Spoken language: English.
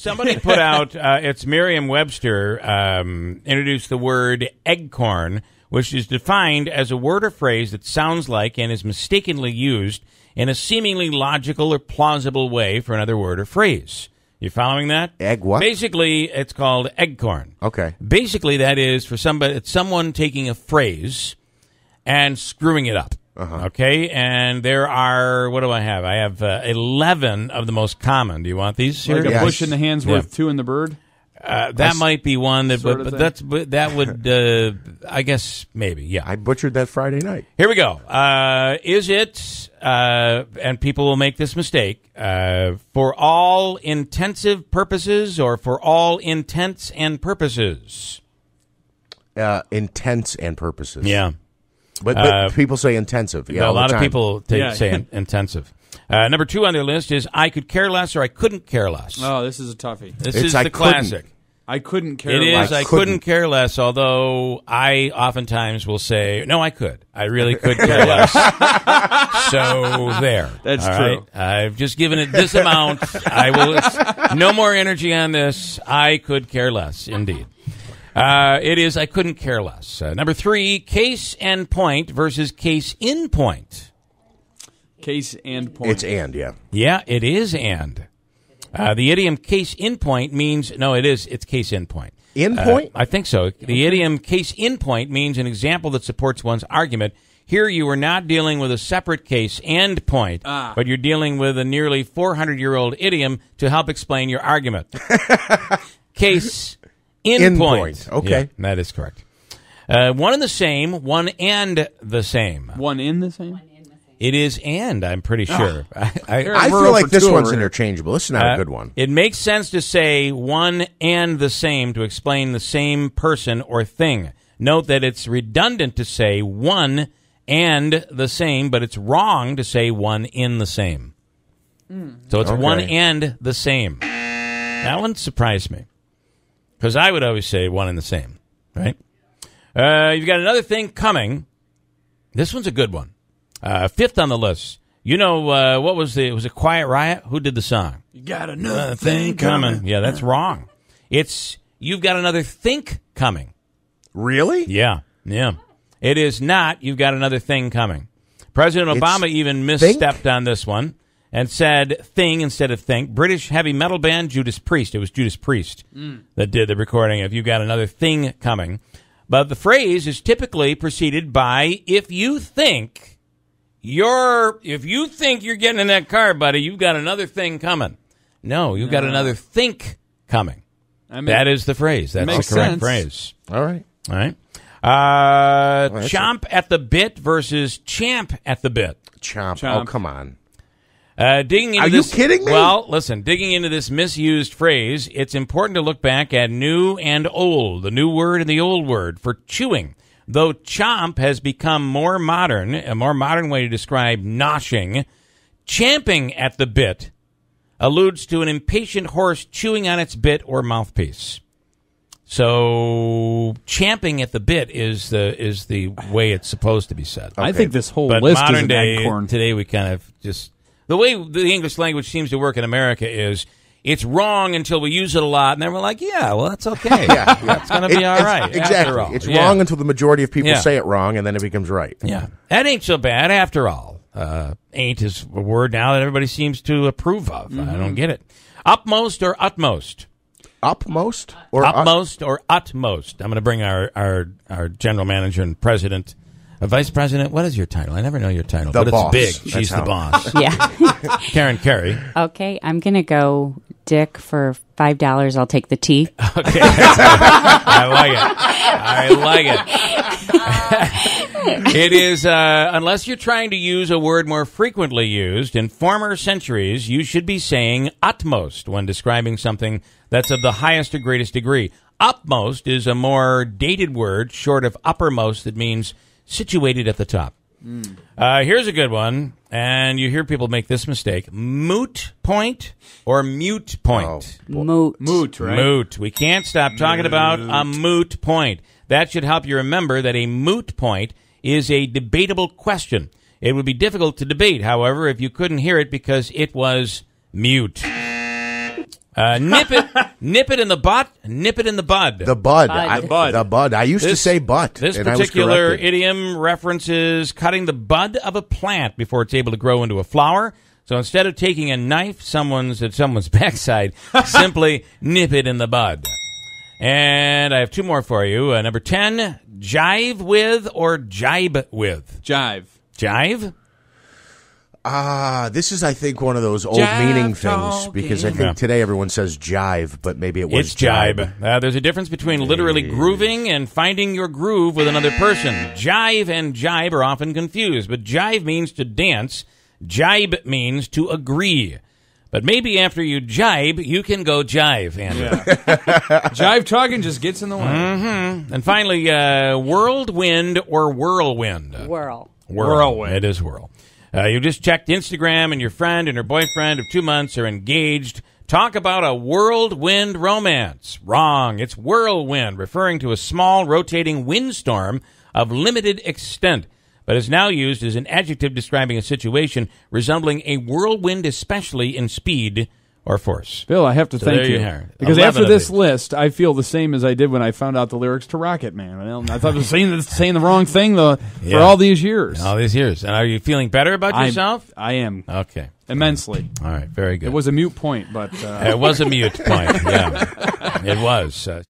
Somebody put out, it's Merriam-Webster, introduced the word eggcorn, which is defined as a word or phrase that sounds like and is mistakenly used in a seemingly logical or plausible way for another word or phrase. You following that? Egg what? Basically, it's called eggcorn. Okay. Basically, that is for somebody, it's someone taking a phrase and screwing it up. Okay, and there are, what do I have? I have 11 of the most common. Do you want these here? Like a bush in the hand's worth two in the bird? That might be one, that, that would, I guess, maybe, yeah. I butchered that Friday night. Here we go. Is it, and people will make this mistake, for all intensive purposes or for all intents and purposes? Intents and purposes. Yeah. But people say intensive. Yeah, a lot of people say intensive. Number 2 on their list is I could care less or I couldn't care less. Oh, this is a toughie. This is the classic. I couldn't care less. It is I couldn't care less, although I oftentimes will say, no, I could. I really could care less. So there. That's true. Right? I've just given it this amount. I will. No more energy on this. I could care less, indeed. It is I couldn't care less. Number 3, case and point versus case in point. Case and point. It's and, yeah. Yeah, it is and. The idiom case in point means, no, it's case in point. In point? I think so. The idiom case in point means an example that supports one's argument. Here you are not dealing with a separate case and point, but you're dealing with a nearly 400-year-old idiom to help explain your argument. Case in point. Okay. Yeah, that is correct. One and the same, one and the same. One in the same? It is and, I'm pretty sure. I feel like this one's interchangeable. This is not a good one. It makes sense to say one and the same to explain the same person or thing. Note that it's redundant to say one and the same, but it's wrong to say one in the same. So it's one and the same. That one surprised me. Because I would always say one and the same, right? You've got another thing coming. This one's a good one. 5th on the list. You know, what was it was a Quiet Riot? Who did the song? You got another thing coming. Yeah, that's wrong. It's you've got another think coming. Really? Yeah. It is not you've got another thing coming. President Obama even misstepped on this one and said thing instead of think. British heavy metal band Judas Priest. It was Judas Priest that did the recording of You've Got Another Thing Coming. But the phrase is typically preceded by if you think you're getting in that car, buddy, you've got another thing coming. No, you've got another think coming. That is the phrase. That's the correct phrase. All right. Chomp at the bit versus champ at the bit. Chomp. Oh, come on. Digging into Are you kidding me? Well, listen, digging into this misused phrase, it's important to look back at new and old, the new word and the old word for chewing. Though chomp has become more modern, a more modern way to describe noshing, champing at the bit alludes to an impatient horse chewing on its bit or mouthpiece. So champing at the bit is the way it's supposed to be said. Okay. I think this whole but list modern is an day, eggcorn. Today we kind of just... The way the English language seems to work in America is it's wrong until we use it a lot, and then we're like, yeah, well, that's okay. It's going to be all right. Exactly. It's wrong until the majority of people say it wrong, and then it becomes right. Yeah. That ain't so bad after all. Ain't is a word now that everybody seems to approve of. I don't get it. Upmost or utmost? Upmost? Or Upmost or utmost? I'm going to bring our general manager and president... Vice President, what is your title? I never know your title, but boss. It's big. She's the boss. Yeah. Karen Carey. Okay, I'm going to go Dick for $5. I'll take the tea. Okay. I like it. It is, unless you're trying to use a word more frequently used, in former centuries, you should be saying utmost when describing something that's of the highest or greatest degree. Upmost is a more dated word, short of uppermost, that means situated at the top. Here's a good one, and you hear people make this mistake. Moot point or mute point? Moot, right? Moot. We can't stop talking about a moot point. That should help you remember that a moot point is a debatable question. It would be difficult to debate, however, if you couldn't hear it because it was mute. Nip it in the butt, nip it in the bud. The bud. Bud. The bud. I used to say butt. This and I was particular corrected. idiom references cutting the bud of a plant before it's able to grow into a flower. So instead of taking a knife at someone's backside, simply nip it in the bud. And I have two more for you. Number 10, jive with or jibe with? Jive. Jive? This is, I think, one of those old Jive meaning things, talking. because I think today everyone says jive, but maybe it was It's jibe. There's a difference between literally grooving and finding your groove with another person. Jive and jibe are often confused, but jive means to dance. Jibe means to agree. But maybe after you jibe, you can go jive, Andrew. Jive talking just gets in the way. Mm-hmm. And finally, whirlwind or whirlwind? Whirlwind. It is whirl. You just checked Instagram and your friend and her boyfriend of 2 months are engaged. Talk about a whirlwind romance. Wrong. It's whirlwind, referring to a small rotating windstorm of limited extent, but is now used as an adjective describing a situation resembling a whirlwind, especially in speed or force. Bill, I have to thank there you. you are. Because 11 after of this these. list, I feel the same as I did when I found out the lyrics to Rocket Man. I thought I was saying the wrong thing for all these years. All these years. And are you feeling better about yourself? I am. Okay. Immensely. All right. Very good. It was a mute point, but... It was a mute point, yeah. It was.